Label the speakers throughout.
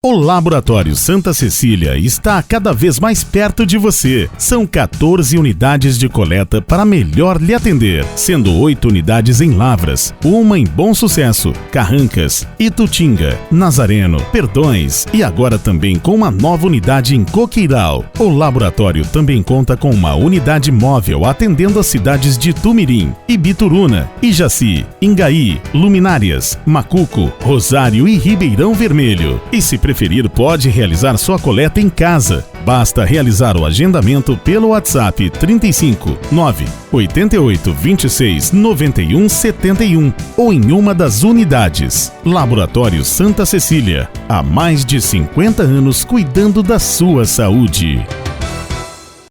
Speaker 1: O Laboratório Santa Cecília está cada vez mais perto de você. São 14 unidades de coleta para melhor lhe atender, sendo 8 unidades em Lavras, uma em Bom Sucesso, Carrancas, Itutinga, Nazareno, Perdões e agora também com uma nova unidade em Coqueiral. O laboratório também conta com uma unidade móvel atendendo as cidades de Tumirim, Ibituruna, Ijaci, Ingaí, Luminárias, Macuco, Rosário e Ribeirão Vermelho. E se preferir, pode realizar sua coleta em casa. Basta realizar o agendamento pelo WhatsApp 35 9 88 26 91 71 ou em uma das unidades. Laboratório Santa Cecília, há mais de 50 anos cuidando da sua saúde.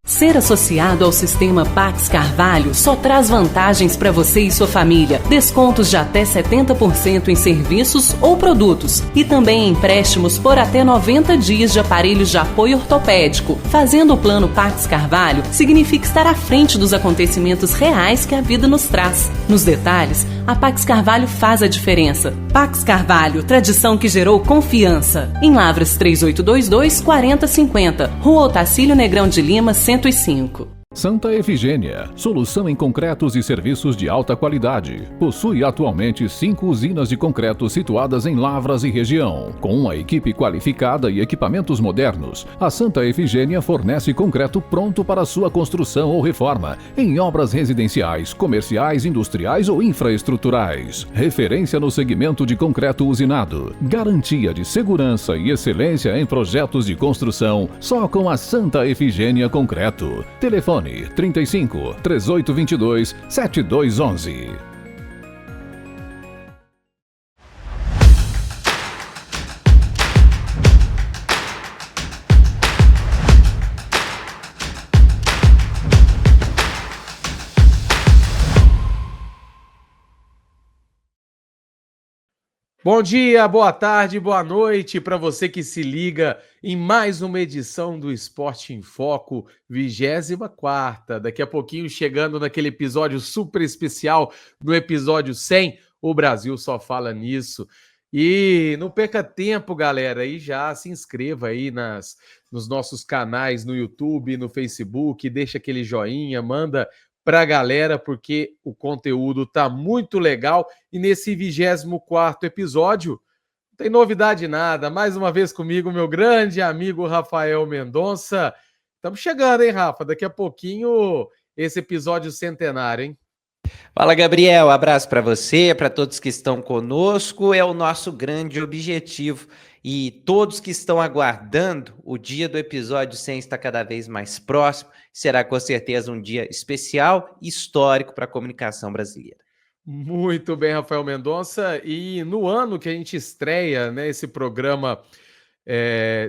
Speaker 2: Ser associado ao sistema Pax Carvalho só traz vantagens para você e sua família. Descontos de até 70% em serviços ou produtos. E também empréstimos por até 90 dias de aparelhos de apoio ortopédico. Fazendo o plano Pax Carvalho significa estar à frente dos acontecimentos reais que a vida nos traz. Nos detalhes, a Pax Carvalho faz a diferença. Pax Carvalho, tradição que gerou confiança. Em Lavras 3822 4050, Rua Otacílio Negrão de Lima, 105.
Speaker 3: Santa Efigênia, solução em concretos e serviços de alta qualidade. Possui atualmente 5 usinas de concreto situadas em Lavras e região. Com uma equipe qualificada e equipamentos modernos, a Santa Efigênia fornece concreto pronto para sua construção ou reforma, em obras residenciais, comerciais, industriais ou infraestruturais. Referência no segmento de concreto usinado. Garantia de segurança e excelência em projetos de construção, só com a Santa Efigênia Concreto. Telefone 35 3822 7211.
Speaker 4: Bom dia, boa tarde, boa noite para você que se liga em mais uma edição do Esporte em Foco, 24ª. Daqui a pouquinho chegando naquele episódio super especial, no episódio 100, o Brasil só fala nisso. E não perca tempo, galera, e já se inscreva aí nos nossos canais no YouTube, no Facebook, deixa aquele joinha, manda para a galera, porque o conteúdo tá muito legal. E nesse 24º episódio, não tem novidade nada. Mais uma vez comigo, meu grande amigo Rafael Mendonça. Estamos chegando, hein, Rafa? Daqui a pouquinho, esse episódio centenário, hein?
Speaker 5: Fala, Gabriel. Abraço para você, para todos que estão conosco. É o nosso grande objetivo. E todos que estão aguardando, o dia do episódio 100 está cada vez mais próximo. Será com certeza um dia especial e histórico para a comunicação brasileira.
Speaker 4: Muito bem, Rafael Mendonça. E no ano que a gente estreia, né, esse programa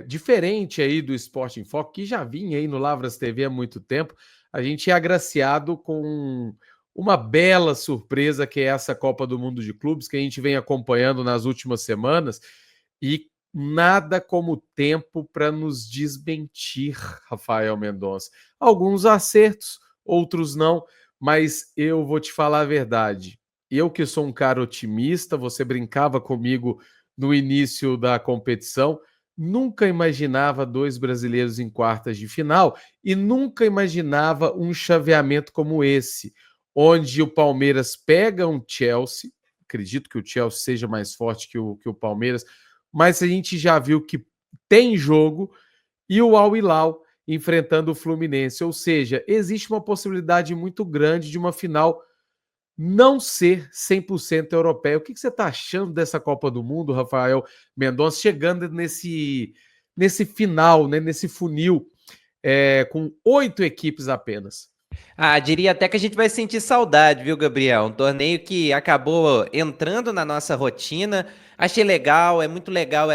Speaker 4: diferente aí do Esporte em Foco, que já vinha aí no Lavras TV há muito tempo, a gente é agraciado com uma bela surpresa, que é essa Copa do Mundo de Clubes, que a gente vem acompanhando nas últimas semanas, e nada como tempo para nos desmentir, Rafael Mendonça. Alguns acertos, outros não, mas eu vou te falar a verdade. Eu que sou um cara otimista, você brincava comigo no início da competição, nunca imaginava 2 brasileiros em quartas de final e nunca imaginava um chaveamento como esse, onde o Palmeiras pega um Chelsea, acredito que o Chelsea seja mais forte que o Palmeiras, mas a gente já viu que tem jogo, e o Al Hilal enfrentando o Fluminense. Ou seja, existe uma possibilidade muito grande de uma final não ser 100% europeia. O que você está achando dessa Copa do Mundo, Rafael Mendonça, chegando nesse final, né, nesse funil, com 8 equipes apenas?
Speaker 5: Diria até que a gente vai sentir saudade, viu, Gabriel? Um torneio que acabou entrando na nossa rotina. Achei legal, é muito legal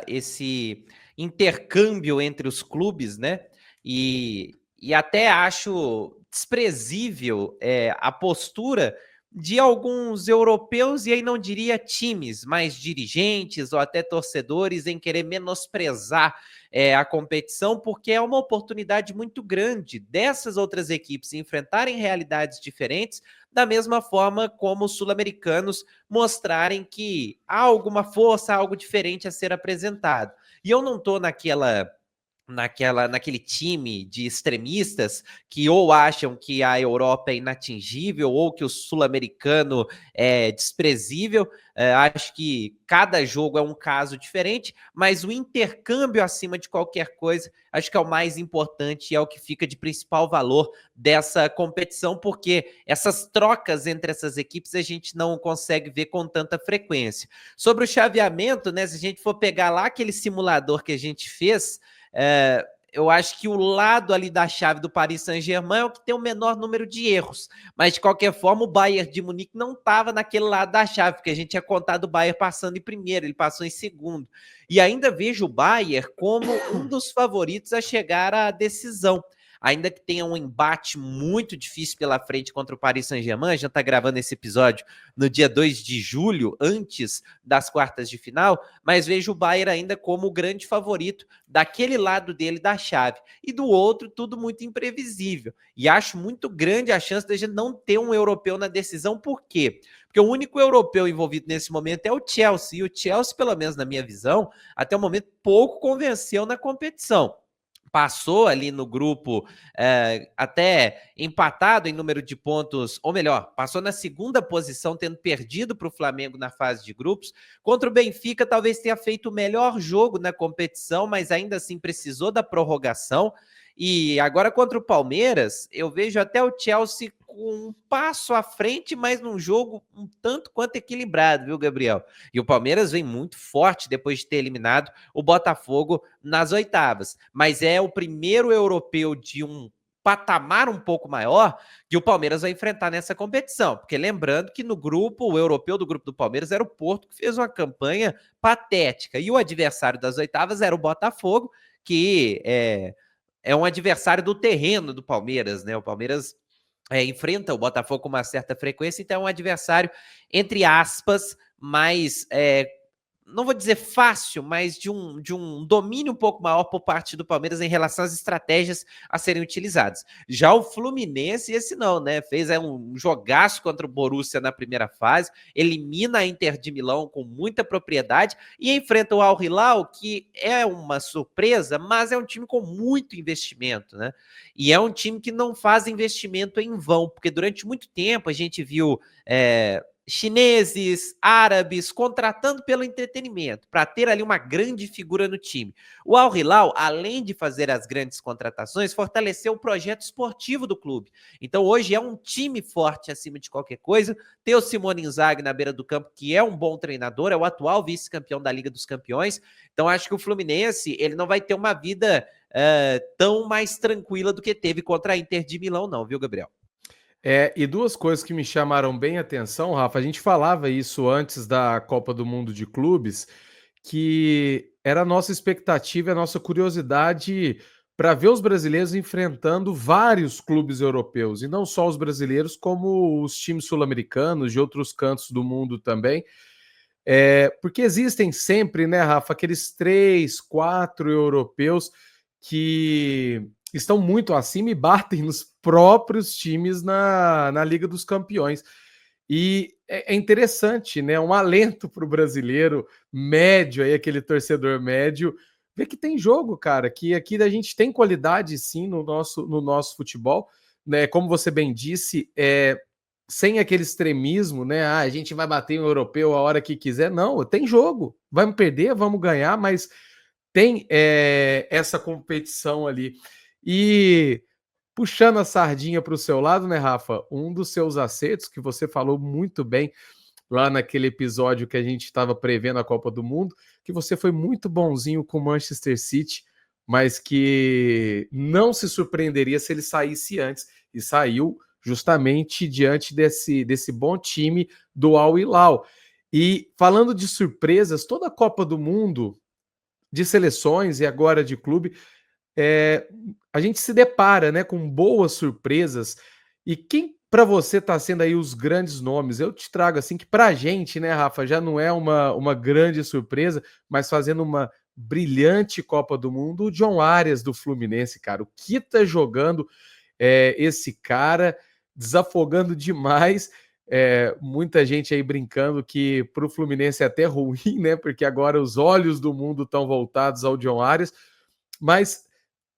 Speaker 5: esse intercâmbio entre os clubes, né? E até acho desprezível a postura de alguns europeus, e aí não diria times, mas dirigentes ou até torcedores, em querer menosprezar a competição, porque é uma oportunidade muito grande dessas outras equipes enfrentarem realidades diferentes, da mesma forma como os sul-americanos mostrarem que há alguma força, algo diferente a ser apresentado. E eu não tô naquele time de extremistas que ou acham que a Europa é inatingível ou que o sul-americano é desprezível. Acho que cada jogo é um caso diferente, mas o intercâmbio acima de qualquer coisa, acho que é o mais importante e é o que fica de principal valor dessa competição, porque essas trocas entre essas equipes a gente não consegue ver com tanta frequência. Sobre o chaveamento, né, se a gente for pegar lá aquele simulador que a gente fez, eu acho que o lado ali da chave do Paris Saint-Germain é o que tem o menor número de erros, mas de qualquer forma o Bayern de Munique não estava naquele lado da chave, porque a gente tinha contado o Bayern passando em primeiro, ele passou em segundo, e ainda vejo o Bayern como um dos favoritos a chegar à decisão. Ainda que tenha um embate muito difícil pela frente contra o Paris Saint-Germain, já está gravando esse episódio no dia 2 de julho, antes das quartas de final, mas vejo o Bayern ainda como o grande favorito daquele lado dele da chave. E do outro, tudo muito imprevisível. E acho muito grande a chance de a gente não ter um europeu na decisão. Por quê? Porque o único europeu envolvido nesse momento é o Chelsea. E o Chelsea, pelo menos na minha visão, até o momento pouco convenceu na competição. Passou ali no grupo até empatado em número de pontos, ou melhor, passou na segunda posição, tendo perdido para o Flamengo na fase de grupos. Contra o Benfica, talvez tenha feito o melhor jogo na competição, mas ainda assim precisou da prorrogação. E agora contra o Palmeiras, eu vejo até o Chelsea com um passo à frente, mas num jogo um tanto quanto equilibrado, viu, Gabriel? E o Palmeiras vem muito forte depois de ter eliminado o Botafogo nas oitavas. Mas é o primeiro europeu de um patamar um pouco maior que o Palmeiras vai enfrentar nessa competição. Porque lembrando que no grupo, o europeu do grupo do Palmeiras era o Porto, que fez uma campanha patética. E o adversário das oitavas era o Botafogo, que é um adversário do terreno do Palmeiras, né? O Palmeiras enfrenta o Botafogo com uma certa frequência, então é um adversário, entre aspas, mais, não vou dizer fácil, mas de um domínio um pouco maior por parte do Palmeiras em relação às estratégias a serem utilizadas. Já o Fluminense, esse não, né? Fez um jogaço contra o Borussia na primeira fase, elimina a Inter de Milão com muita propriedade e enfrenta o Al Hilal, que é uma surpresa, mas é um time com muito investimento, né? E é um time que não faz investimento em vão, porque durante muito tempo a gente viu chineses, árabes, contratando pelo entretenimento, para ter ali uma grande figura no time. O Al Hilal, além de fazer as grandes contratações, fortaleceu o projeto esportivo do clube. Então hoje é um time forte acima de qualquer coisa. Tem o Simone Inzaghi na beira do campo, que é um bom treinador, é o atual vice-campeão da Liga dos Campeões. Então acho que o Fluminense ele não vai ter uma vida tão mais tranquila do que teve contra a Inter de Milão, não, viu, Gabriel?
Speaker 4: E duas coisas que me chamaram bem a atenção, Rafa, a gente falava isso antes da Copa do Mundo de Clubes, que era a nossa expectativa, a nossa curiosidade para ver os brasileiros enfrentando vários clubes europeus, e não só os brasileiros, como os times sul-americanos de outros cantos do mundo também. Porque existem sempre, né, Rafa, aqueles 3, 4 europeus que estão muito acima e batem nos próprios times na Liga dos Campeões. E é interessante, né? Um alento para o brasileiro médio, aí, aquele torcedor médio, ver que tem jogo, cara, que aqui a gente tem qualidade sim no nosso futebol, né? Como você bem disse, sem aquele extremismo, né? A gente vai bater um europeu a hora que quiser. Não, tem jogo. Vamos perder, vamos ganhar, mas tem essa competição ali. E puxando a sardinha para o seu lado, né, Rafa? Um dos seus acertos, que você falou muito bem lá naquele episódio que a gente estava prevendo a Copa do Mundo, que você foi muito bonzinho com o Manchester City, mas que não se surpreenderia se ele saísse antes. E saiu justamente diante desse bom time do Al Hilal. E falando de surpresas, toda a Copa do Mundo de seleções e agora de clube, a gente se depara, né, com boas surpresas. E quem para você está sendo aí os grandes nomes? Eu te trago assim que para a gente, né, Rafa, já não é uma grande surpresa, mas fazendo uma brilhante Copa do Mundo, o John Arias do Fluminense, cara. O que tá jogando esse cara, desafogando demais. Muita gente aí brincando que para o Fluminense é até ruim, né? Porque agora os olhos do mundo estão voltados ao John Arias, mas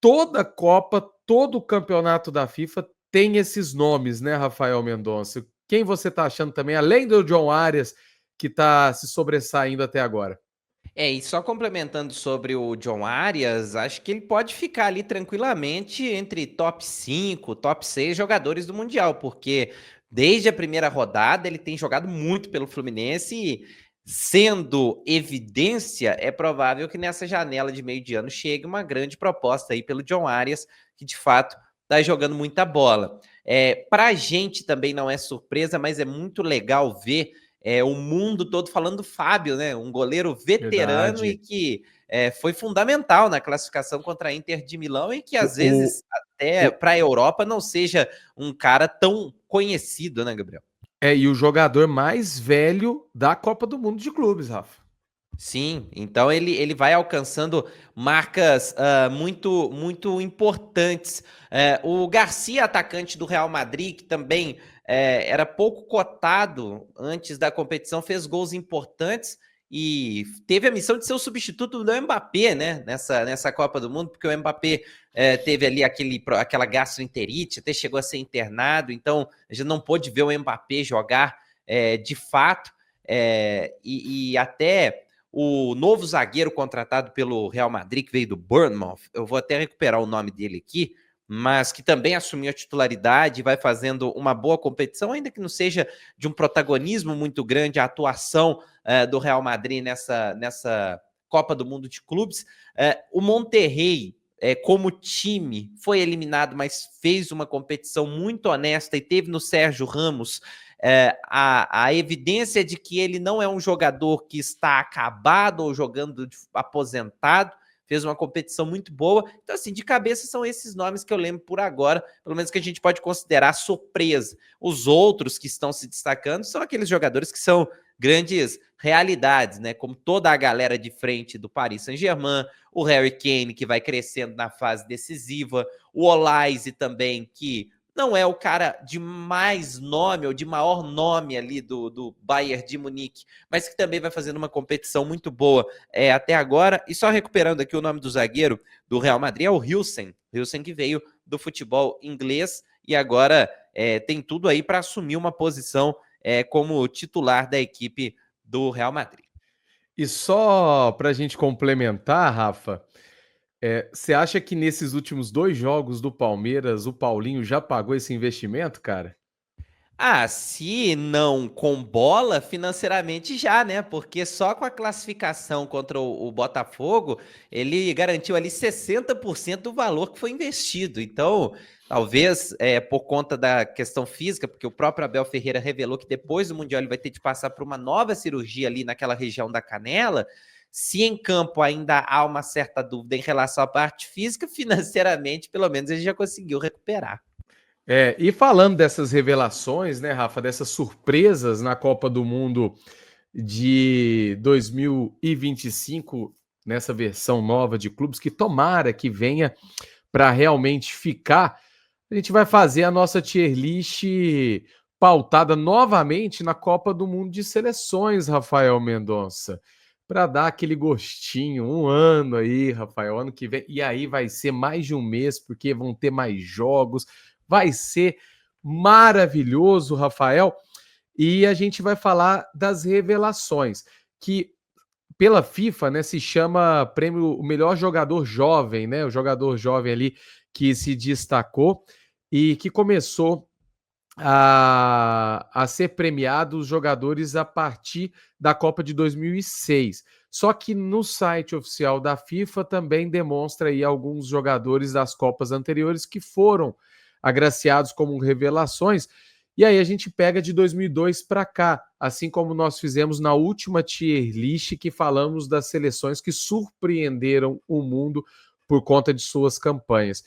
Speaker 4: toda Copa, todo campeonato da FIFA tem esses nomes, né, Rafael Mendonça? Quem você está achando também, além do John Arias, que está se sobressaindo até agora?
Speaker 5: E só complementando sobre o John Arias, acho que ele pode ficar ali tranquilamente entre top 5, top 6 jogadores do Mundial, porque desde a primeira rodada ele tem jogado muito pelo Fluminense e, sendo evidência, é provável que nessa janela de meio de ano chegue uma grande proposta aí pelo John Arias, que de fato está jogando muita bola. Para a gente também não é surpresa, mas é muito legal ver o mundo todo falando do Fábio, né? Um goleiro veterano. Verdade. E que foi fundamental na classificação contra a Inter de Milão e que às vezes até para a Europa não seja um cara tão conhecido, né, Gabriel?
Speaker 4: E o jogador mais velho da Copa do Mundo de Clubes, Rafa.
Speaker 5: Sim, então ele vai alcançando marcas muito, muito importantes. O Garcia, atacante do Real Madrid, que também era pouco cotado antes da competição, fez gols importantes e teve a missão de ser o substituto do Mbappé, né, nessa Copa do Mundo, porque o Mbappé teve ali aquela gastroenterite, até chegou a ser internado, então a gente não pôde ver o Mbappé jogar de fato, e até o novo zagueiro contratado pelo Real Madrid, que veio do Bournemouth, eu vou até recuperar o nome dele aqui, mas que também assumiu a titularidade e vai fazendo uma boa competição, ainda que não seja de um protagonismo muito grande a atuação do Real Madrid nessa Copa do Mundo de Clubes. O Monterrey, como time, foi eliminado, mas fez uma competição muito honesta e teve no Sérgio Ramos a evidência de que ele não é um jogador que está acabado ou jogando aposentado, fez uma competição muito boa. Então, assim, de cabeça são esses nomes que eu lembro por agora, pelo menos que a gente pode considerar surpresa. Os outros que estão se destacando são aqueles jogadores que são grandes realidades, né? Como toda a galera de frente do Paris Saint-Germain, o Harry Kane, que vai crescendo na fase decisiva, o Olise também, que não é o cara de mais nome ou de maior nome ali do Bayern de Munique, mas que também vai fazendo uma competição muito boa até agora. E só recuperando aqui o nome do zagueiro do Real Madrid, é o Hilsen que veio do futebol inglês e agora tem tudo aí para assumir uma posição como titular da equipe do Real Madrid.
Speaker 4: E só para a gente complementar, Rafa, você acha que nesses últimos 2 jogos do Palmeiras, o Paulinho já pagou esse investimento, cara?
Speaker 5: Se não com bola, financeiramente já, né? Porque só com a classificação contra o Botafogo, ele garantiu ali 60% do valor que foi investido. Então, talvez por conta da questão física, porque o próprio Abel Ferreira revelou que depois do Mundial ele vai ter de passar por uma nova cirurgia ali naquela região da canela. Se em campo ainda há uma certa dúvida em relação à parte física, financeiramente, pelo menos ele já conseguiu recuperar.
Speaker 4: E falando dessas revelações, né, Rafa, dessas surpresas na Copa do Mundo de 2025, nessa versão nova de clubes, que tomara que venha para realmente ficar, a gente vai fazer a nossa tier list pautada novamente na Copa do Mundo de Seleções, Rafael Mendonça, para dar aquele gostinho, um ano aí, Rafael, ano que vem, e aí vai ser mais de um mês, porque vão ter mais jogos, vai ser maravilhoso, Rafael, e a gente vai falar das revelações, que pela FIFA, né, se chama prêmio o melhor jogador jovem, né, o jogador jovem ali que se destacou e que começou a ser premiado os jogadores a partir da Copa de 2006. Só que no site oficial da FIFA também demonstra aí alguns jogadores das Copas anteriores que foram agraciados como revelações. E aí a gente pega de 2002 para cá, assim como nós fizemos na última tier list, que falamos das seleções que surpreenderam o mundo por conta de suas campanhas.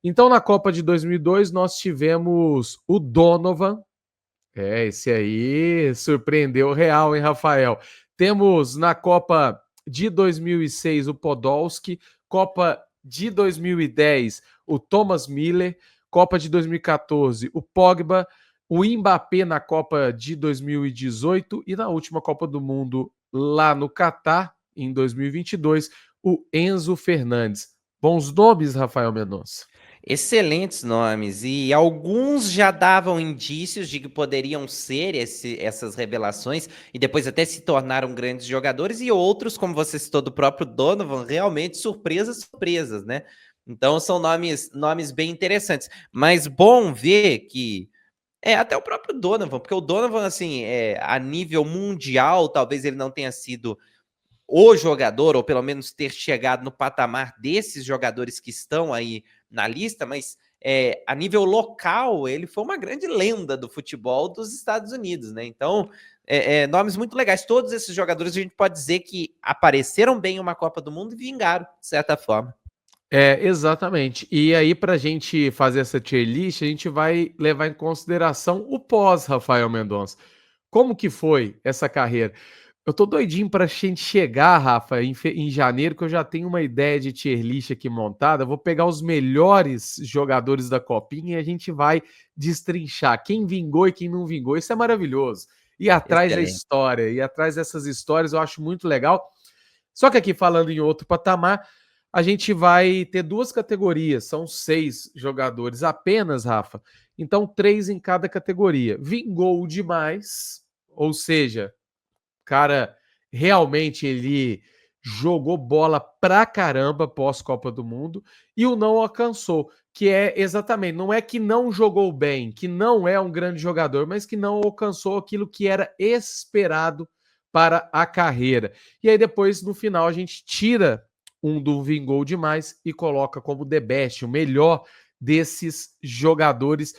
Speaker 4: Então, na Copa de 2002, nós tivemos o Donovan. Esse aí surpreendeu real, hein, Rafael? Temos na Copa de 2006 o Podolski, Copa de 2010 o Thomas Müller, Copa de 2014 o Pogba, o Mbappé na Copa de 2018 e na última Copa do Mundo lá no Catar, em 2022, o Enzo Fernandes. Bons nomes, Rafael Mendonça.
Speaker 5: Excelentes nomes, e alguns já davam indícios de que poderiam ser essas revelações, e depois até se tornaram grandes jogadores, e outros, como você citou, do próprio Donovan, realmente surpresas, né? Então são nomes bem interessantes, mas bom ver que até o próprio Donovan, porque o Donovan, assim, a nível mundial, talvez ele não tenha sido o jogador, ou pelo menos ter chegado no patamar desses jogadores que estão aí na lista, mas a nível local, ele foi uma grande lenda do futebol dos Estados Unidos, né? Então, nomes muito legais. Todos esses jogadores, a gente pode dizer que apareceram bem em uma Copa do Mundo e vingaram, de certa forma.
Speaker 4: Exatamente. E aí, para a gente fazer essa tier list, a gente vai levar em consideração o pós Rafael Mendonça. Como que foi essa carreira? Eu tô doidinho para a gente chegar, Rafa, em janeiro, que eu já tenho uma ideia de tier list aqui montada. Vou pegar os melhores jogadores da Copinha e a gente vai destrinchar quem vingou e quem não vingou. Isso é maravilhoso. E atrás da
Speaker 5: Excelente.
Speaker 4: história, e atrás dessas histórias eu acho muito legal. Só que aqui, falando em outro patamar, a gente vai ter duas categorias, são 6 jogadores apenas, Rafa. Então, 3 em cada categoria. Vingou demais, ou seja, cara, realmente ele jogou bola pra caramba pós-Copa do Mundo, e o não alcançou, que é exatamente, não é que não jogou bem, que não é um grande jogador, mas que não alcançou aquilo que era esperado para a carreira. E aí depois, no final, a gente tira um do vingou demais e coloca como the best, o melhor desses jogadores,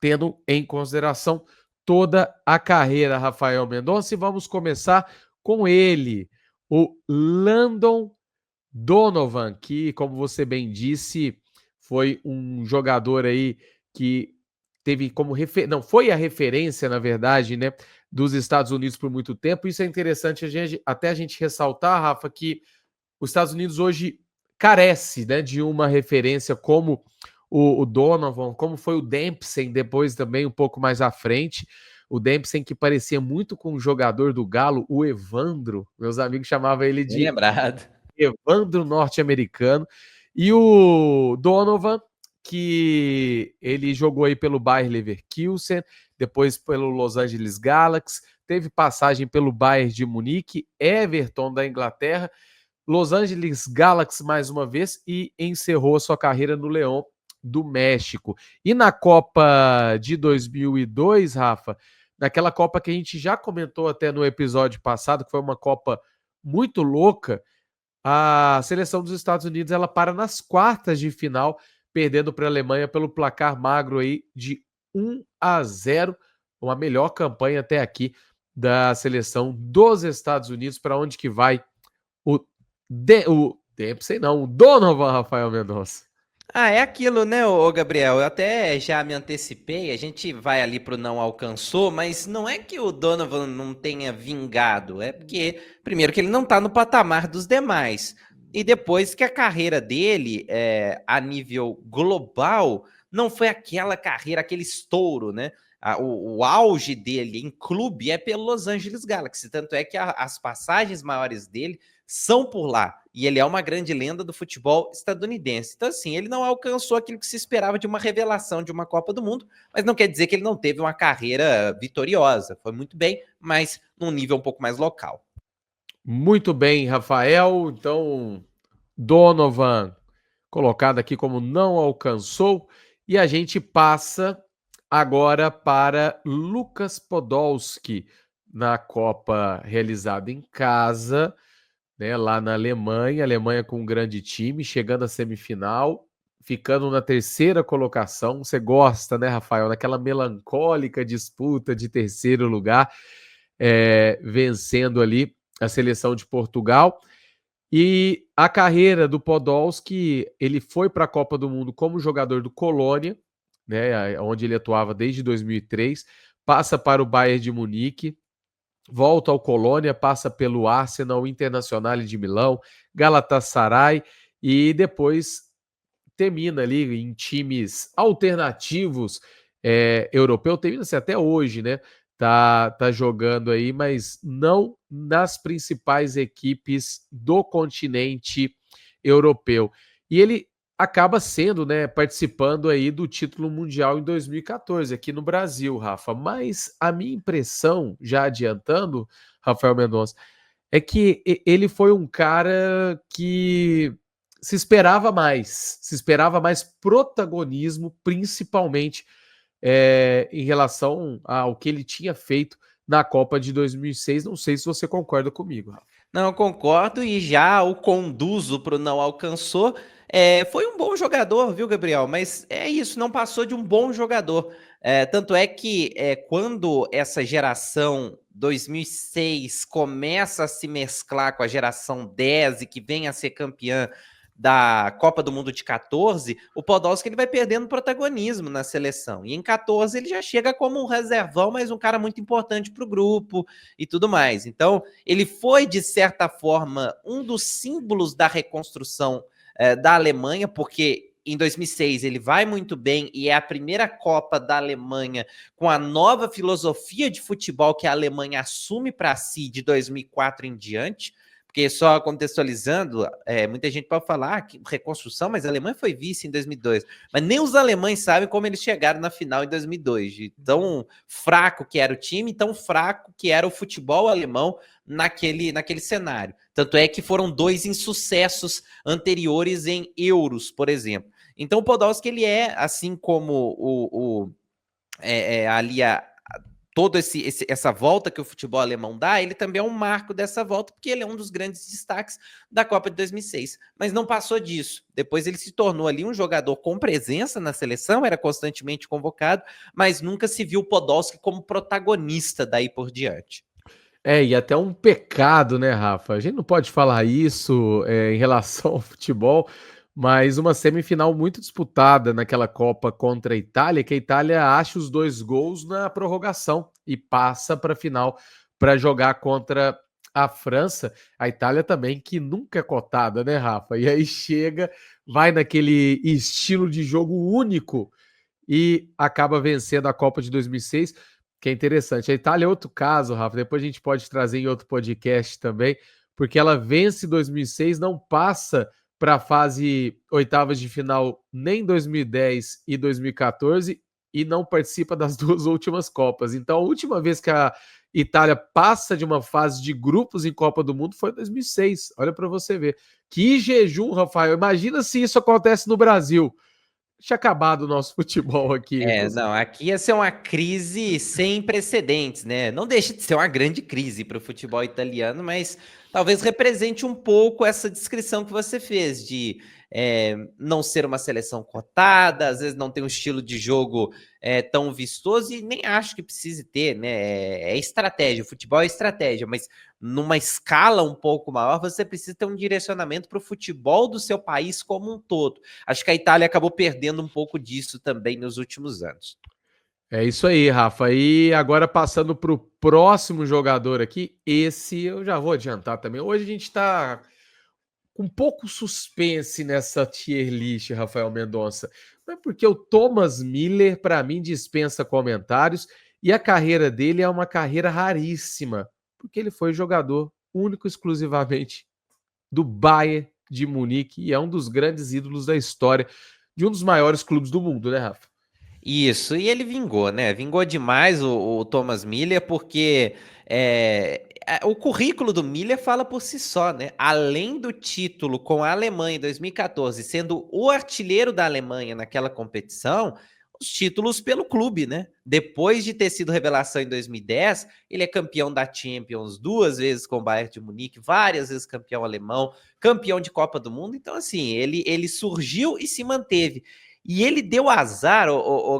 Speaker 4: tendo em consideração toda a carreira, Rafael Mendonça. E vamos começar com ele, o Landon Donovan, que, como você bem disse, foi um jogador aí que teve como não, foi a referência, na verdade, né, dos Estados Unidos por muito tempo. Isso é interessante até a gente ressaltar, Rafa, que os Estados Unidos hoje carece, né, de uma referência como o Donovan, como foi o Dempsey depois também um pouco mais à frente. O Dempsey que parecia muito com o jogador do Galo, o Evandro. Meus amigos chamavam ele
Speaker 5: Bem
Speaker 4: de
Speaker 5: lembrado.
Speaker 4: Evandro norte-americano. E o Donovan, que ele jogou aí pelo Bayer Leverkusen, depois pelo Los Angeles Galaxy, teve passagem pelo Bayern de Munique, Everton da Inglaterra, Los Angeles Galaxy mais uma vez e encerrou a sua carreira no León do México. E na Copa de 2002, Rafa, naquela Copa que a gente já comentou até no episódio passado, que foi uma Copa muito louca, a seleção dos Estados Unidos ela para nas quartas de final, perdendo para a Alemanha pelo placar magro aí de 1-0, uma melhor campanha até aqui da seleção dos Estados Unidos. Para onde que vai o Dempsey não, o Donovan, Rafael Mendonça?
Speaker 5: É aquilo, né, ô Gabriel? Eu até já me antecipei, a gente vai ali pro não alcançou, mas não é que o Donovan não tenha vingado, é porque, primeiro, que ele não tá no patamar dos demais, e depois que a carreira dele, a nível global, não foi aquela carreira, aquele estouro, né? O auge dele em clube é pelo Los Angeles Galaxy, tanto é que as passagens maiores dele são por lá. E ele é uma grande lenda do futebol estadunidense. Então, assim, ele não alcançou aquilo que se esperava de uma revelação de uma Copa do Mundo, mas não quer dizer que ele não teve uma carreira vitoriosa. Foi muito bem, mas num nível um pouco mais local.
Speaker 4: Muito bem, Rafael. Então, Donovan colocado aqui como não alcançou. E a gente passa agora para Lucas Podolski na Copa realizada em casa, né, lá na Alemanha. Alemanha com um grande time, chegando à semifinal, ficando na terceira colocação. Você gosta, né, Rafael, daquela melancólica disputa de terceiro lugar, vencendo ali a seleção de Portugal. E a carreira do Podolski, ele foi para a Copa do Mundo como jogador do Colônia, né, onde ele atuava desde 2003, passa para o Bayern de Munique, volta ao Colônia, passa pelo Arsenal, Internazionale de Milão, Galatasaray e depois termina ali em times alternativos europeu, termina-se até hoje, né? Tá jogando aí, mas não nas principais equipes do continente europeu. E ele acaba sendo, né, participando aí do título mundial em 2014 aqui no Brasil, Rafa. Mas a minha impressão, já adiantando, Rafael Mendonça, é que ele foi um cara que se esperava mais protagonismo, principalmente em relação ao que ele tinha feito na Copa de 2006. Não sei se você concorda comigo, Rafa.
Speaker 5: Não, concordo, e já o conduzo para o não alcançou. Foi um bom jogador, viu, Gabriel? Mas é isso, não passou de um bom jogador. Tanto é que quando essa geração 2006 começa a se mesclar com a geração 10 e que vem a ser campeã da Copa do Mundo de 14, o Podolski ele vai perdendo protagonismo na seleção. E em 14 ele já chega como um reservão, mas um cara muito importante para o grupo e tudo mais. Então, ele foi, de certa forma, um dos símbolos da reconstrução da Alemanha, porque em 2006 ele vai muito bem e é a primeira Copa da Alemanha com a nova filosofia de futebol que a Alemanha assume para si de 2004 em diante. Porque só contextualizando, muita gente pode falar que reconstrução, mas a Alemanha foi vice em 2002. Mas nem os alemães sabem como eles chegaram na final em 2002. De tão fraco que era o time, tão fraco que era o futebol alemão naquele cenário. Tanto é que foram 2 insucessos anteriores em euros, por exemplo. Então o Podolski, ele assim como ali toda essa volta que o futebol alemão dá, ele também é um marco dessa volta, porque ele é um dos grandes destaques da Copa de 2006. Mas não passou disso. Depois ele se tornou ali um jogador com presença na seleção, era constantemente convocado, mas nunca se viu o Podolski como protagonista daí por diante.
Speaker 4: E até um pecado, né, Rafa? A gente não pode falar isso em relação ao futebol, mas uma semifinal muito disputada naquela Copa contra a Itália, que a Itália acha os 2 gols na prorrogação e passa para a final para jogar contra a França. A Itália também, que nunca é cotada, né, Rafa? E aí chega, vai naquele estilo de jogo único e acaba vencendo a Copa de 2006, que é interessante. A Itália é outro caso, Rafa, depois a gente pode trazer em outro podcast também, porque ela vence 2006, não passa para a fase oitavas de final nem 2010 e 2014 e não participa das 2 últimas Copas. Então, a última vez que a Itália passa de uma fase de grupos em Copa do Mundo foi em 2006. Olha para você ver. Que jejum, Rafael. Imagina se isso acontece no Brasil. Tinha acabado o nosso futebol aqui.
Speaker 5: Não, aqui ia ser uma crise sem precedentes, né? Não deixa de ser uma grande crise para o futebol italiano, mas talvez represente um pouco essa descrição que você fez de não ser uma seleção cotada, às vezes não tem um estilo de jogo tão vistoso, e nem acho que precise ter, né? É estratégia, o futebol é estratégia, mas numa escala um pouco maior, você precisa ter um direcionamento para o futebol do seu país como um todo. Acho que a Itália acabou perdendo um pouco disso também nos últimos anos.
Speaker 4: É isso aí, Rafa. E agora passando para o próximo jogador aqui, esse eu já vou adiantar também. Hoje a gente está com pouco suspense nessa tier list, Rafael Mendonça. Não é porque o Thomas Müller, para mim, dispensa comentários, e a carreira dele é uma carreira raríssima, porque ele foi jogador único exclusivamente do Bayern de Munique e é um dos grandes ídolos da história de um dos maiores clubes do mundo, né, Rafa?
Speaker 5: Isso, e ele vingou, né? Vingou demais o Thomas Müller, porque o currículo do Müller fala por si só, né? Além do título com a Alemanha em 2014, sendo o artilheiro da Alemanha naquela competição, os títulos pelo clube, né? Depois de ter sido revelação em 2010, ele é campeão da Champions 2 vezes com o Bayern de Munique, várias vezes campeão alemão, campeão de Copa do Mundo. Então, assim, ele surgiu e se manteve. E ele deu azar,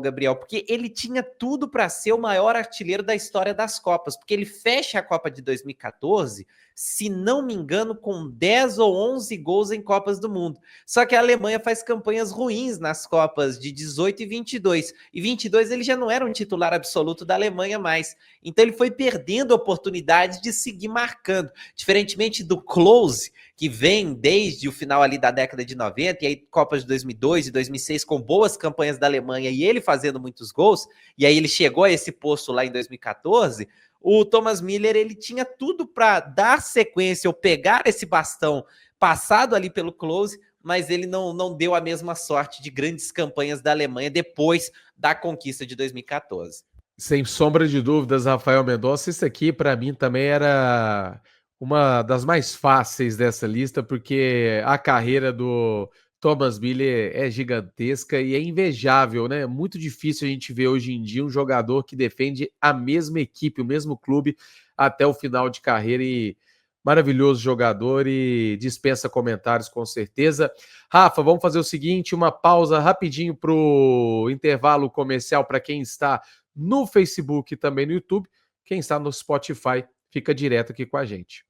Speaker 5: Gabriel, porque ele tinha tudo para ser o maior artilheiro da história das Copas, porque ele fecha a Copa de 2014, se não me engano, com 10 ou 11 gols em Copas do Mundo. Só que a Alemanha faz campanhas ruins nas Copas de 18 e 22. E 22 ele já não era um titular absoluto da Alemanha mais. Então ele foi perdendo a oportunidade de seguir marcando. Diferentemente do Klose, que vem desde o final ali da década de 90, e aí Copas de 2002 e 2006 com boas campanhas da Alemanha e ele fazendo muitos gols, e aí ele chegou a esse posto lá em 2014, o Thomas Müller, ele tinha tudo para dar sequência ou pegar esse bastão passado ali pelo Klose, mas ele não deu a mesma sorte de grandes campanhas da Alemanha depois da conquista de 2014.
Speaker 4: Sem sombra de dúvidas, Rafael Mendonça, isso aqui para mim também era uma das mais fáceis dessa lista, porque a carreira do Thomas Müller é gigantesca e é invejável, né? É muito difícil a gente ver hoje em dia um jogador que defende a mesma equipe, o mesmo clube até o final de carreira, e maravilhoso jogador e dispensa comentários com certeza. Rafa, vamos fazer o seguinte, uma pausa rapidinho para o intervalo comercial para quem está no Facebook e também no YouTube. Quem está no Spotify fica direto aqui com a gente.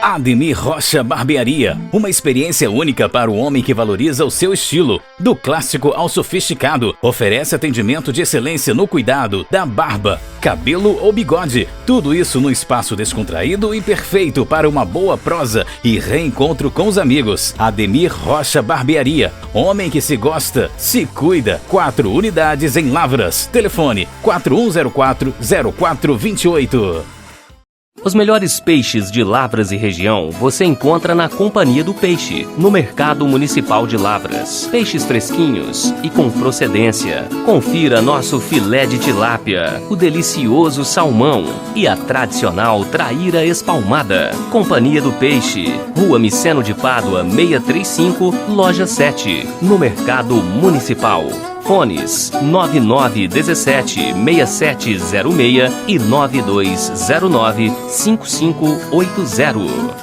Speaker 6: Ademir Rocha Barbearia, uma experiência única para o homem que valoriza o seu estilo. Do clássico ao sofisticado, oferece atendimento de excelência no cuidado da barba, cabelo ou bigode. Tudo isso num espaço descontraído e perfeito para uma boa prosa e reencontro com os amigos. Ademir Rocha Barbearia, homem que se gosta, se cuida. 4 unidades em Lavras. Telefone 4104-0428.
Speaker 7: Os melhores peixes de Lavras e região você encontra na Companhia do Peixe, no Mercado Municipal de Lavras. Peixes fresquinhos e com procedência. Confira nosso filé de tilápia, o delicioso salmão e a tradicional traíra espalmada. Companhia do Peixe, Rua Miceno de Pádua, 635, Loja 7, no Mercado Municipal. Fones 9917-6706 e 9209-5580.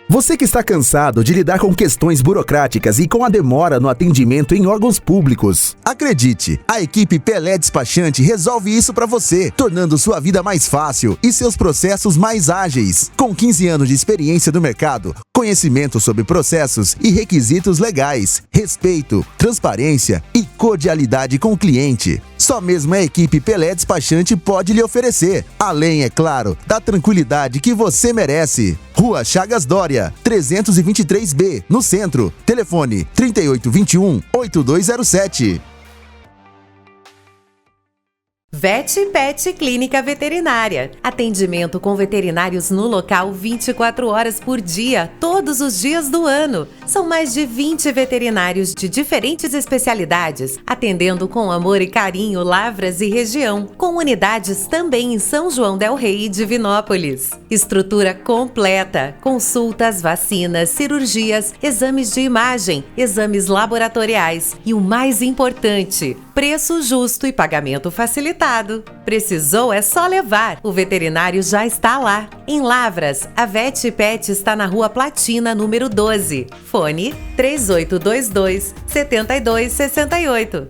Speaker 8: Você que está cansado de lidar com questões burocráticas e com a demora no atendimento em órgãos públicos, acredite, a equipe Pelé Despachante resolve isso para você, tornando sua vida mais fácil e seus processos mais ágeis. Com 15 anos de experiência no mercado, conhecimento sobre processos e requisitos legais, respeito, transparência e cordialidade com o cliente. Só mesmo a equipe Pelé Despachante pode lhe oferecer, além, é claro, da tranquilidade que você merece. Rua Chagas Dória, 323B, no centro. Telefone 3821-8207.
Speaker 9: Vet Pet Clínica Veterinária. Atendimento com veterinários no local 24 horas por dia, todos os dias do ano. São mais de 20 veterinários de diferentes especialidades, atendendo com amor e carinho Lavras e região, com unidades também em São João del Rei e Divinópolis. Estrutura completa, consultas, vacinas, cirurgias, exames de imagem, exames laboratoriais e o mais importante, preço justo e pagamento facilitado. Precisou é só levar. O veterinário já está lá. Em Lavras, a Vet Pet está na Rua Platina, número 12. Fone 3822-7268.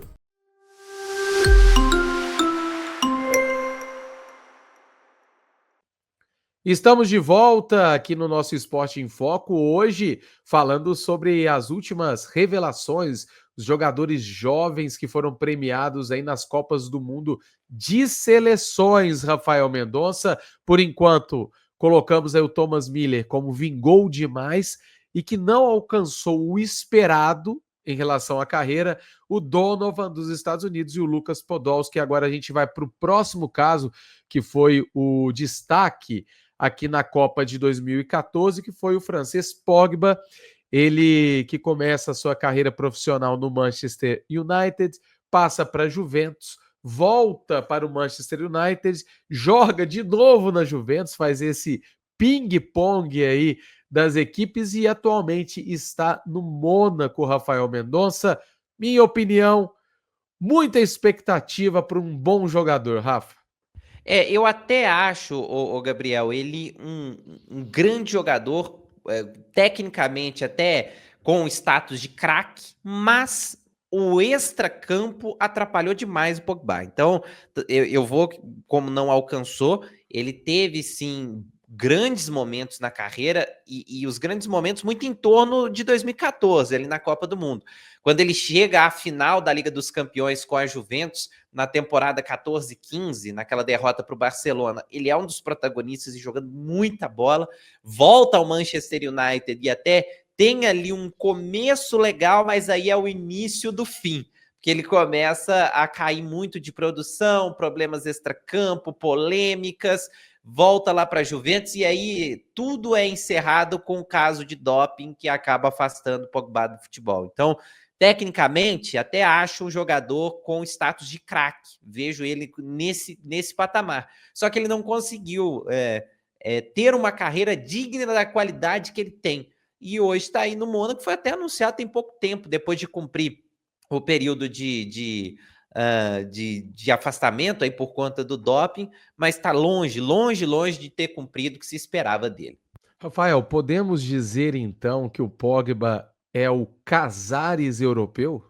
Speaker 4: Estamos de volta aqui no nosso Esporte em Foco, hoje falando sobre as últimas revelações, os jogadores jovens que foram premiados aí nas Copas do Mundo de seleções, Rafael Mendonça. Por enquanto, colocamos aí o Thomas Müller como vingou demais e que não alcançou o esperado em relação à carreira, o Donovan dos Estados Unidos e o Lucas Podolski. Agora a gente vai para o próximo caso, que foi o destaque aqui na Copa de 2014, que foi o francês Pogba, ele que começa a sua carreira profissional no Manchester United, passa para a Juventus, volta para o Manchester United, joga de novo na Juventus, faz esse ping-pong aí das equipes e atualmente está no Mônaco, Rafael Mendonça. Minha opinião, muita expectativa para um bom jogador, Rafa.
Speaker 5: Eu até acho, o Gabriel, ele um grande jogador, tecnicamente até com status de craque, mas o extracampo atrapalhou demais o Pogba. Então, eu vou, como não alcançou, ele teve sim grandes momentos na carreira e os grandes momentos muito em torno de 2014, ali na Copa do Mundo. Quando ele chega à final da Liga dos Campeões com a Juventus, na temporada 14-15, naquela derrota para o Barcelona, ele é um dos protagonistas e jogando muita bola, volta ao Manchester United e até tem ali um começo legal, mas aí é o início do fim, porque ele começa a cair muito de produção, problemas extracampo, polêmicas, volta lá para a Juventus e aí tudo é encerrado com o caso de doping que acaba afastando o Pogba do futebol. Então, tecnicamente, até acho um jogador com status de craque. Vejo ele nesse patamar. Só que ele não conseguiu ter uma carreira digna da qualidade que ele tem. E hoje está aí no Mônaco, foi até anunciado tem pouco tempo, depois de cumprir o período de afastamento aí por conta do doping, mas está longe de ter cumprido o que se esperava dele.
Speaker 4: Rafael, podemos dizer então que o Pogba é o Casares europeu?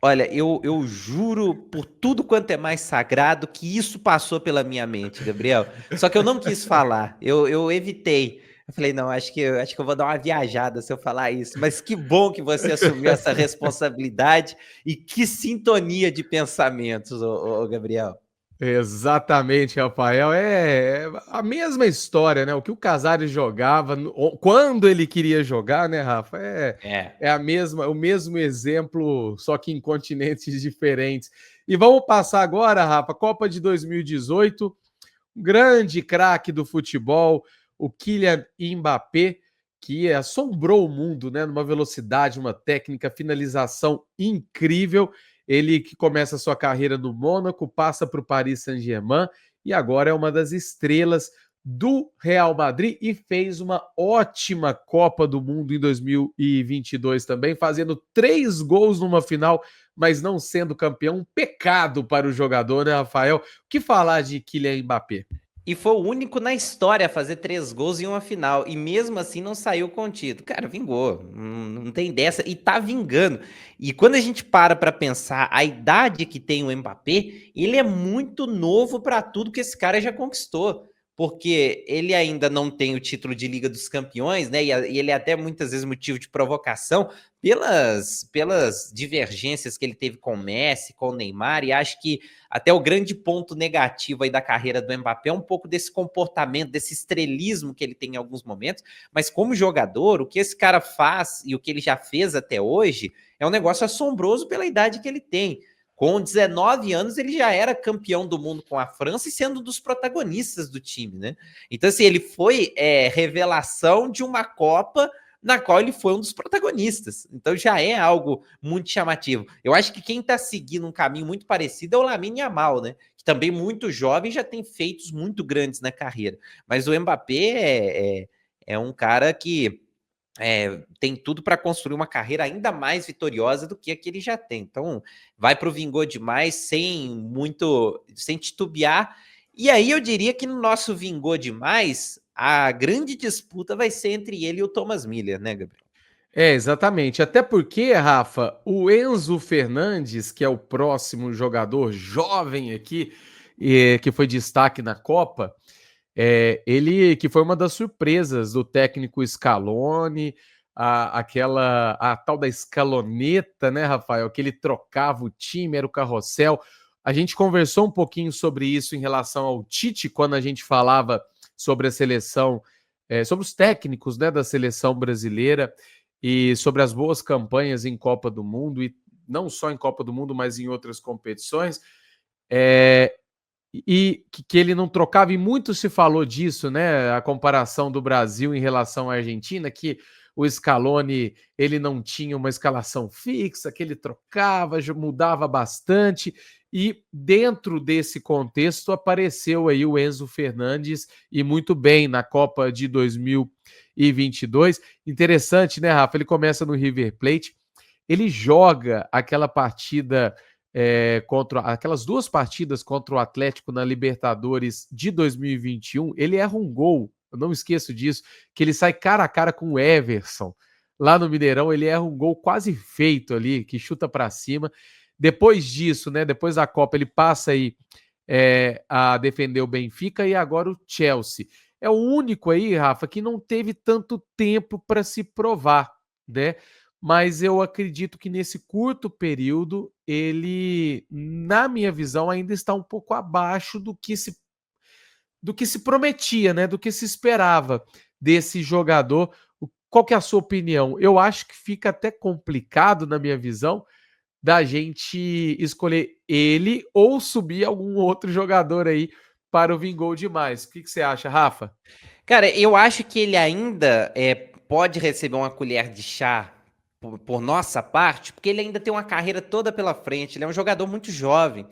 Speaker 5: Olha, eu juro por tudo quanto é mais sagrado que isso passou pela minha mente, Gabriel. Só que eu não quis falar, eu evitei. Eu falei, não, acho que eu vou dar uma viajada se eu falar isso. Mas que bom que você assumiu essa responsabilidade e que sintonia de pensamentos, ô Gabriel.
Speaker 4: Exatamente, Rafael. É a mesma história, né? O que o Casares jogava, quando ele queria jogar, né, Rafa? O mesmo exemplo, só que em continentes diferentes. E vamos passar agora, Rafa, Copa de 2018, um grande craque do futebol, o Kylian Mbappé, que assombrou o mundo, né? Numa velocidade, uma técnica, finalização incrível. Ele que começa a sua carreira no Mônaco, passa para o Paris Saint-Germain e agora é uma das estrelas do Real Madrid e fez uma ótima Copa do Mundo em 2022 também, fazendo 3 gols numa final, mas não sendo campeão. Um pecado para o jogador, né, Rafael? O que falar de Kylian Mbappé?
Speaker 5: E foi o único na história a fazer 3 gols em uma final. E mesmo assim não saiu contido. Cara, vingou. Não tem dessa. E tá vingando. E quando a gente para pensar a idade que tem o Mbappé, ele é muito novo para tudo que esse cara já conquistou. Porque ele ainda não tem o título de Liga dos Campeões, né? E ele é até muitas vezes motivo de provocação pelas divergências que ele teve com o Messi, com o Neymar, e acho que até o grande ponto negativo aí da carreira do Mbappé é um pouco desse comportamento, desse estrelismo que ele tem em alguns momentos, mas como jogador, o que esse cara faz e o que ele já fez até hoje é um negócio assombroso pela idade que ele tem. Com 19 anos, ele já era campeão do mundo com a França e sendo um dos protagonistas do time, né? Então, assim, ele foi revelação de uma Copa na qual ele foi um dos protagonistas. Então, já é algo muito chamativo. Eu acho que quem está seguindo um caminho muito parecido é o Lamine Yamal, né? Que também muito jovem, já tem feitos muito grandes na carreira. Mas o Mbappé é um cara que tem tudo para construir uma carreira ainda mais vitoriosa do que a que ele já tem. Então, vai para o vingou demais, sem titubear. E aí eu diria que no nosso vingou demais, a grande disputa vai ser entre ele e o Thomas Müller, né, Gabriel?
Speaker 4: Exatamente. Até porque, Rafa, o Enzo Fernandes, que é o próximo jogador jovem aqui, que foi destaque na Copa, ele que foi uma das surpresas do técnico Scaloni, a tal da escaloneta, né, Rafael? Que ele trocava o time, era o carrossel. A gente conversou um pouquinho sobre isso em relação ao Tite, quando a gente falava sobre a seleção, sobre os técnicos, né, da seleção brasileira e sobre as boas campanhas em Copa do Mundo, e não só em Copa do Mundo, mas em outras competições. E que ele não trocava, e muito se falou disso, né? A comparação do Brasil em relação à Argentina, que o Scaloni ele não tinha uma escalação fixa, que ele trocava, mudava bastante, e dentro desse contexto apareceu aí o Enzo Fernandes, e muito bem na Copa de 2022. Interessante, né, Rafa? Ele começa no River Plate, ele joga aquela partida aquelas 2 partidas contra o Atlético na Libertadores de 2021, ele erra um gol, eu não esqueço disso, que ele sai cara a cara com o Everson, lá no Mineirão, ele erra um gol quase feito ali, que chuta para cima. Depois disso, né, depois da Copa, ele passa aí a defender o Benfica e agora o Chelsea. é o único aí, Rafa, que não teve tanto tempo para se provar, né? Mas eu acredito que nesse curto período, ele, na minha visão, ainda está um pouco abaixo do que se prometia, né? Do que se esperava desse jogador. Qual que é a sua opinião? Eu acho que fica até complicado, na minha visão, da gente escolher ele ou subir algum outro jogador aí para o Vingou Demais. O que você acha, Rafa?
Speaker 5: Cara, eu acho que ele ainda pode receber uma colher de chá por nossa parte, porque ele ainda tem uma carreira toda pela frente. Ele é um jogador muito jovem.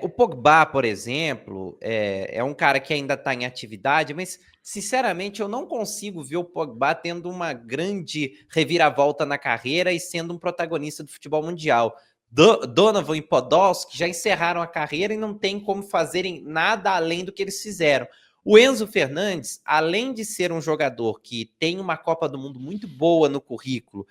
Speaker 5: O Pogba, por exemplo, é um cara que ainda está em atividade, mas sinceramente eu não consigo ver o Pogba tendo uma grande reviravolta na carreira e sendo um protagonista do futebol mundial. Donovan e Podolski já encerraram a carreira e não tem como fazerem nada além do que eles fizeram. O Enzo Fernandes, além de ser um jogador que tem uma Copa do Mundo muito boa no currículo,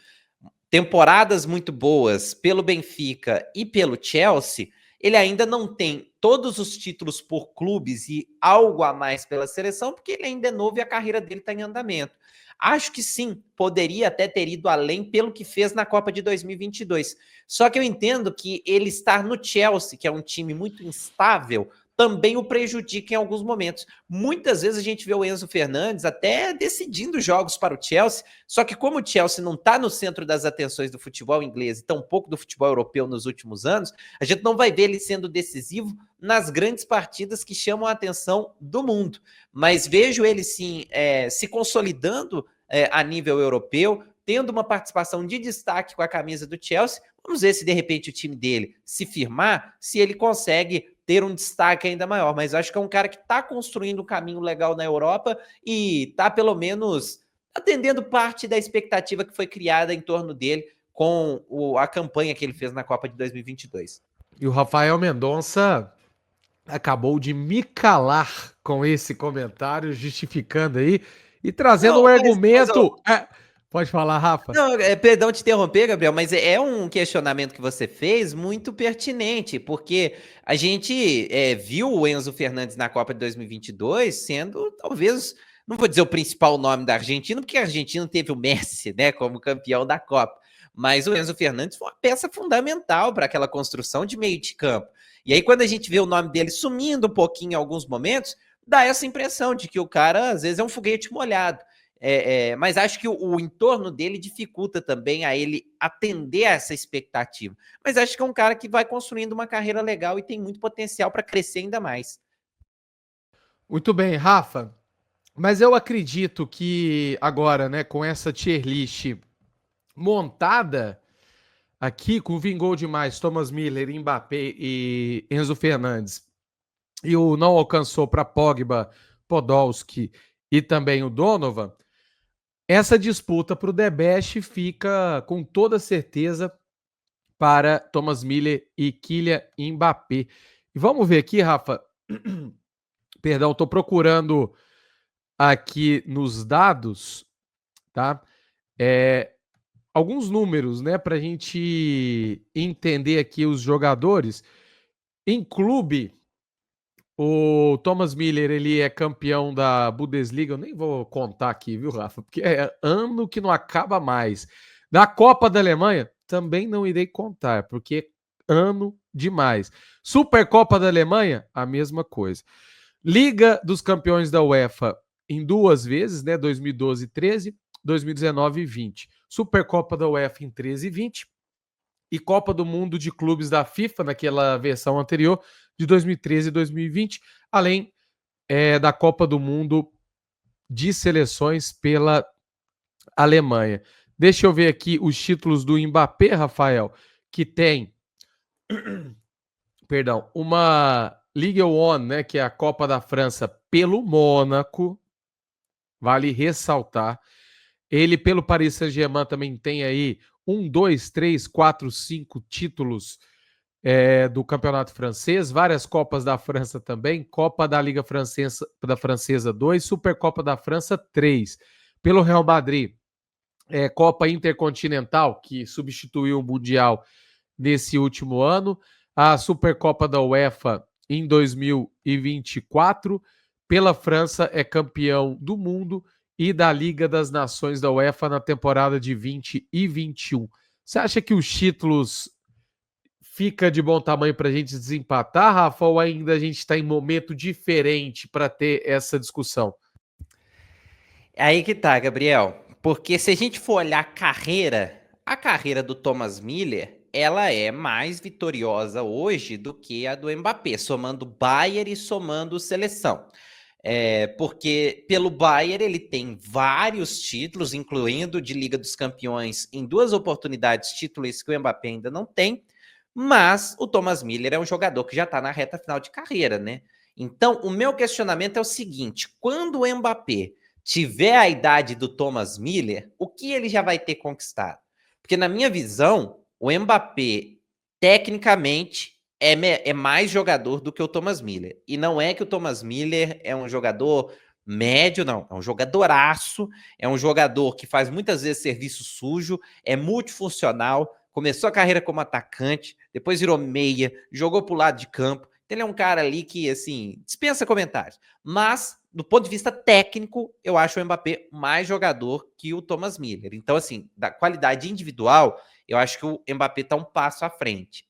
Speaker 5: temporadas muito boas pelo Benfica e pelo Chelsea, ele ainda não tem todos os títulos por clubes e algo a mais pela seleção, porque ele ainda é novo e a carreira dele está em andamento. Acho que sim, poderia até ter ido além pelo que fez na Copa de 2022. Só que eu entendo que ele estar no Chelsea, que é um time muito instável, também o prejudica em alguns momentos. Muitas vezes a gente vê o Enzo Fernandes até decidindo jogos para o Chelsea, só que como o Chelsea não está no centro das atenções do futebol inglês e tampouco do futebol europeu nos últimos anos, a gente não vai ver ele sendo decisivo nas grandes partidas que chamam a atenção do mundo. Mas vejo ele sim se consolidando a nível europeu, tendo uma participação de destaque com a camisa do Chelsea. Vamos ver se de repente o time dele se firmar, se ele consegue ter um destaque ainda maior, mas acho que é um cara que está construindo um caminho legal na Europa e está pelo menos atendendo parte da expectativa que foi criada em torno dele com a campanha que ele fez na Copa de 2022.
Speaker 4: E o Rafael Mendonça acabou de me calar com esse comentário, justificando aí e trazendo um argumento. Pode falar, Rafa.
Speaker 5: Não, perdão te interromper, Gabriel, mas é um questionamento que você fez muito pertinente, porque a gente viu o Enzo Fernandes na Copa de 2022 sendo, talvez, não vou dizer o principal nome da Argentina, porque a Argentina teve o Messi, né, como campeão da Copa, mas o Enzo Fernandes foi uma peça fundamental para aquela construção de meio de campo. E aí, quando a gente vê o nome dele sumindo um pouquinho em alguns momentos, dá essa impressão de que o cara, às vezes, é um foguete molhado. Mas acho que o entorno dele dificulta também a ele atender a essa expectativa. Mas acho que é um cara que vai construindo uma carreira legal e tem muito potencial para crescer ainda mais.
Speaker 4: Muito bem, Rafa. Mas eu acredito que agora, né, com essa tier list montada aqui, com o Vingou Demais, Thomas Müller, Mbappé e Enzo Fernandes, e o não alcançou para Pogba, Podolski e também o Donovan, essa disputa para o The Best fica com toda certeza para Thomas Müller e Kylian Mbappé. E vamos ver aqui, Rafa. Perdão, estou procurando aqui nos dados, tá? Alguns números, né, para a gente entender aqui os jogadores. Em clube, o Thomas Müller, ele é campeão da Bundesliga, eu nem vou contar aqui, viu, Rafa? Porque é ano que não acaba mais. Da Copa da Alemanha, também não irei contar, porque ano demais. Supercopa da Alemanha, a mesma coisa. Liga dos Campeões da UEFA, em 2 vezes, né? 2012 e 13, 2019 e 20. Supercopa da UEFA em 13 e 20. E Copa do Mundo de Clubes da FIFA, naquela versão anterior, de 2013 e 2020, além da Copa do Mundo de Seleções pela Alemanha. Deixa eu ver aqui os títulos do Mbappé, Rafael, que tem, perdão, uma Ligue 1, né, que é a Copa da França pelo Mônaco, vale ressaltar. Ele, pelo Paris Saint-Germain, também tem aí 1, 2, 3, 4, 5 títulos do Campeonato Francês, várias Copas da França também, Copa da Liga Francesa 2, Supercopa da França 3. Pelo Real Madrid, Copa Intercontinental, que substituiu o Mundial nesse último ano, a Supercopa da UEFA em 2024, pela França, é campeão do mundo e da Liga das Nações da UEFA na temporada de 20 e 21. Você acha que os títulos fica de bom tamanho para a gente desempatar, Rafa, ou ainda a gente está em momento diferente para ter essa discussão?
Speaker 5: Aí que tá, Gabriel. Porque se a gente for olhar a carreira do Thomas Müller, ela é mais vitoriosa hoje do que a do Mbappé, somando Bayern e somando seleção. Porque pelo Bayern ele tem vários títulos, incluindo de Liga dos Campeões em 2 oportunidades, títulos que o Mbappé ainda não tem, mas o Thomas Müller é um jogador que já está na reta final de carreira, né? Então, o meu questionamento é o seguinte: quando o Mbappé tiver a idade do Thomas Müller, o que ele já vai ter conquistado? Porque na minha visão, o Mbappé, tecnicamente, é mais jogador do que o Thomas Müller. E não é que o Thomas Müller é um jogador médio, não. É um jogadoraço, é um jogador que faz muitas vezes serviço sujo, é multifuncional, começou a carreira como atacante, depois virou meia, jogou pro lado de campo. Ele é um cara ali que, assim, dispensa comentários. Mas, do ponto de vista técnico, eu acho o Mbappé mais jogador que o Thomas Müller. Então, assim, da qualidade individual, eu acho que o Mbappé tá um passo à frente.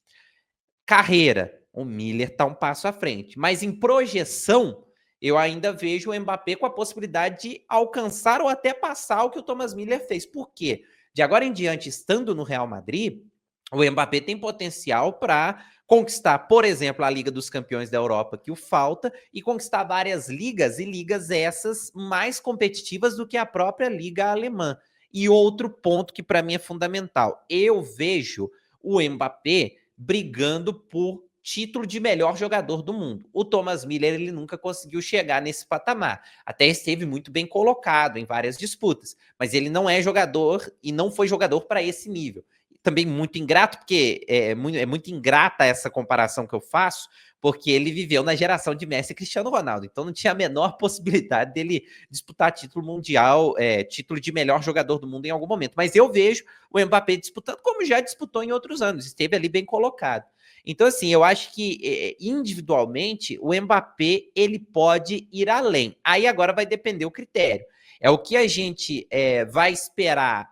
Speaker 5: Carreira, o Müller tá um passo à frente. Mas em projeção, eu ainda vejo o Mbappé com a possibilidade de alcançar ou até passar o que o Thomas Müller fez. Por quê? De agora em diante, estando no Real Madrid, o Mbappé tem potencial para conquistar, por exemplo, a Liga dos Campeões da Europa, que o falta, e conquistar várias ligas, e ligas essas mais competitivas do que a própria Liga Alemã. E outro ponto que para mim é fundamental, eu vejo o Mbappé brigando por título de melhor jogador do mundo. O Thomas Müller, ele nunca conseguiu chegar nesse patamar. Até esteve muito bem colocado em várias disputas, mas ele não é jogador e não foi jogador para esse nível. Também muito ingrato, porque é muito ingrata essa comparação que eu faço, porque ele viveu na geração de Messi e Cristiano Ronaldo, então não tinha a menor possibilidade dele disputar título mundial, título de melhor jogador do mundo em algum momento. Mas eu vejo o Mbappé disputando como já disputou em outros anos, esteve ali bem colocado. Então, assim, eu acho que individualmente o Mbappé ele pode ir além. Aí agora vai depender o critério. É o que a gente vai esperar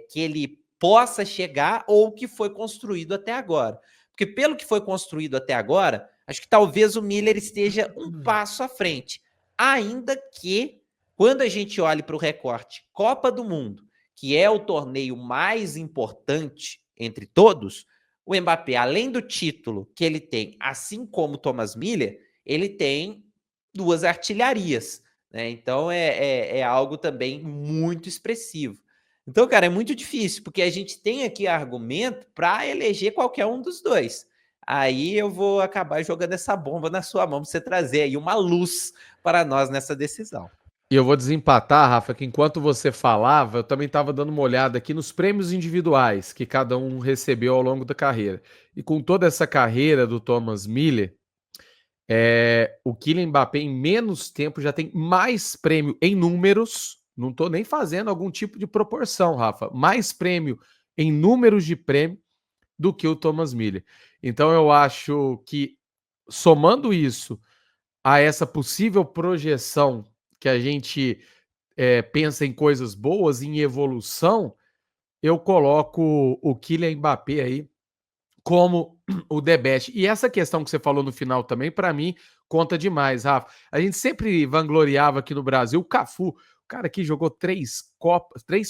Speaker 5: que ele possa chegar ou o que foi construído até agora. Porque pelo que foi construído até agora, acho que talvez o Müller esteja um passo à frente. Ainda que, quando a gente olhe para o recorte Copa do Mundo, que é o torneio mais importante entre todos, o Mbappé, além do título que ele tem, assim como o Thomas Müller, ele tem 2 artilharias, né? Então é algo também muito expressivo. Então, cara, é muito difícil, porque a gente tem aqui argumento para eleger qualquer um dos dois. Aí eu vou acabar jogando essa bomba na sua mão para você trazer aí uma luz para nós nessa decisão.
Speaker 4: E eu vou desempatar, Rafa, que enquanto você falava, eu também estava dando uma olhada aqui nos prêmios individuais que cada um recebeu ao longo da carreira. E com toda essa carreira do Thomas Müller, o Kylian Mbappé em menos tempo já tem mais prêmio em números. Não estou nem fazendo algum tipo de proporção, Rafa. Mais prêmio em números de prêmio do que o Thomas Müller. Então eu acho que, somando isso a essa possível projeção que a gente pensa em coisas boas, em evolução, eu coloco o Kylian Mbappé aí como o the best. E essa questão que você falou no final também, para mim, conta demais, Rafa. A gente sempre vangloriava aqui no Brasil o Cafu, o cara que jogou 3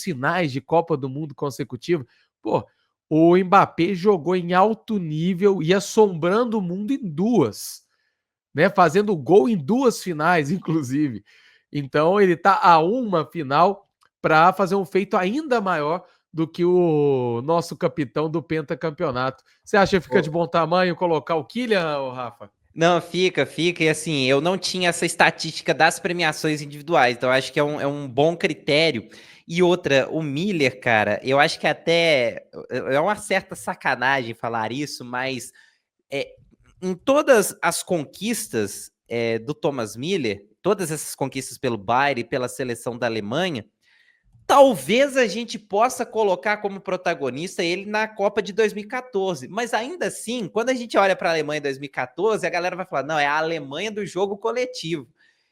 Speaker 4: finais de Copa do Mundo consecutiva. Pô, o Mbappé jogou em alto nível e assombrando o mundo em 2, né? Fazendo gol em 2 finais, inclusive. Então ele tá a uma final para fazer um feito ainda maior do que o nosso capitão do pentacampeonato. Você acha que fica de bom tamanho colocar o Kylian, Rafa?
Speaker 5: Não, fica. E assim, eu não tinha essa estatística das premiações individuais, então eu acho que é um bom critério. E outra, o Müller, cara, eu acho que até é uma certa sacanagem falar isso, mas em todas as conquistas do Thomas Müller, todas essas conquistas pelo Bayern e pela seleção da Alemanha, talvez a gente possa colocar como protagonista ele na Copa de 2014, mas ainda assim, quando a gente olha para a Alemanha em 2014, a galera vai falar, não, é a Alemanha do jogo coletivo.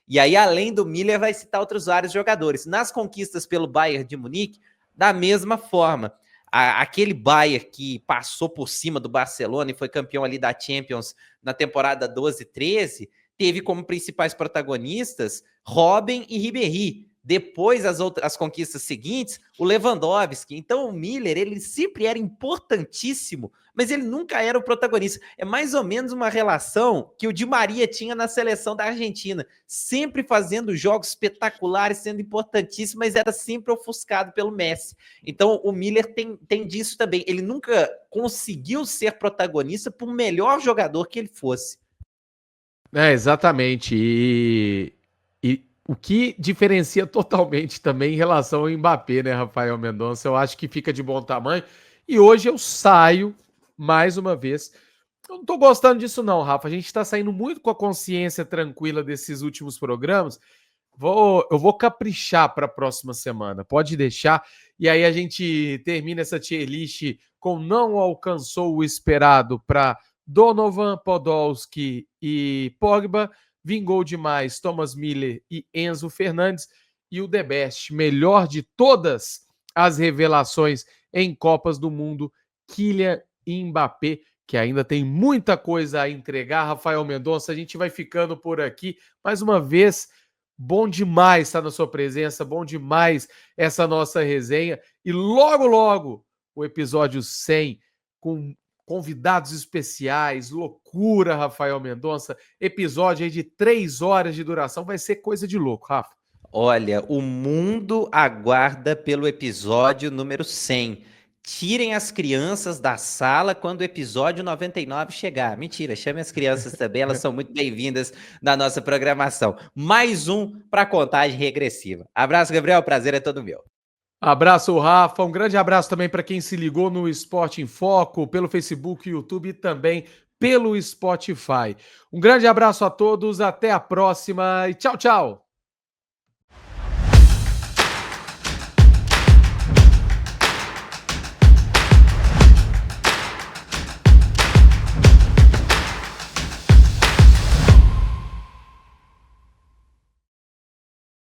Speaker 5: E aí, além do Miller, vai citar outros vários jogadores. Nas conquistas pelo Bayern de Munique, da mesma forma. Aquele Bayern que passou por cima do Barcelona e foi campeão ali da Champions na temporada 12-13, teve como principais protagonistas Robben e Ribéry. Depois, as conquistas seguintes, o Lewandowski. Então, o Miller, ele sempre era importantíssimo, mas ele nunca era o protagonista. É mais ou menos uma relação que o Di Maria tinha na seleção da Argentina. Sempre fazendo jogos espetaculares, sendo importantíssimo, mas era sempre ofuscado pelo Messi. Então, o Miller tem disso também. Ele nunca conseguiu ser protagonista por melhor jogador que ele fosse.
Speaker 4: Exatamente. E o que diferencia totalmente também em relação ao Mbappé, né, Rafael Mendonça? Eu acho que fica de bom tamanho. E hoje eu saio, mais uma vez. Eu não tô gostando disso não, Rafa. A gente tá saindo muito com a consciência tranquila desses últimos programas. Eu vou caprichar para a próxima semana. Pode deixar. E aí a gente termina essa tier list com não alcançou o esperado para Donovan, Podolski e Pogba. Vingou demais Thomas Miller e Enzo Fernandes. E o The Best, melhor de todas as revelações em Copas do Mundo, Kylian Mbappé, que ainda tem muita coisa a entregar. Rafael Mendonça, a gente vai ficando por aqui. Mais uma vez, bom demais estar na sua presença, bom demais essa nossa resenha. E logo, logo, o episódio 100 com convidados especiais, loucura, Rafael Mendonça, episódio aí de 3 horas de duração, vai ser coisa de louco, Rafa.
Speaker 5: Olha, o mundo aguarda pelo episódio número 100. Tirem as crianças da sala quando o episódio 99 chegar. Mentira, chame as crianças também, elas são muito bem-vindas na nossa programação. Mais um para a contagem regressiva. Abraço, Gabriel, prazer é todo meu.
Speaker 4: Abraço, Rafa. Um grande abraço também para quem se ligou no Esporte em Foco, pelo Facebook, YouTube e também pelo Spotify. Um grande abraço a todos, até a próxima e tchau, tchau!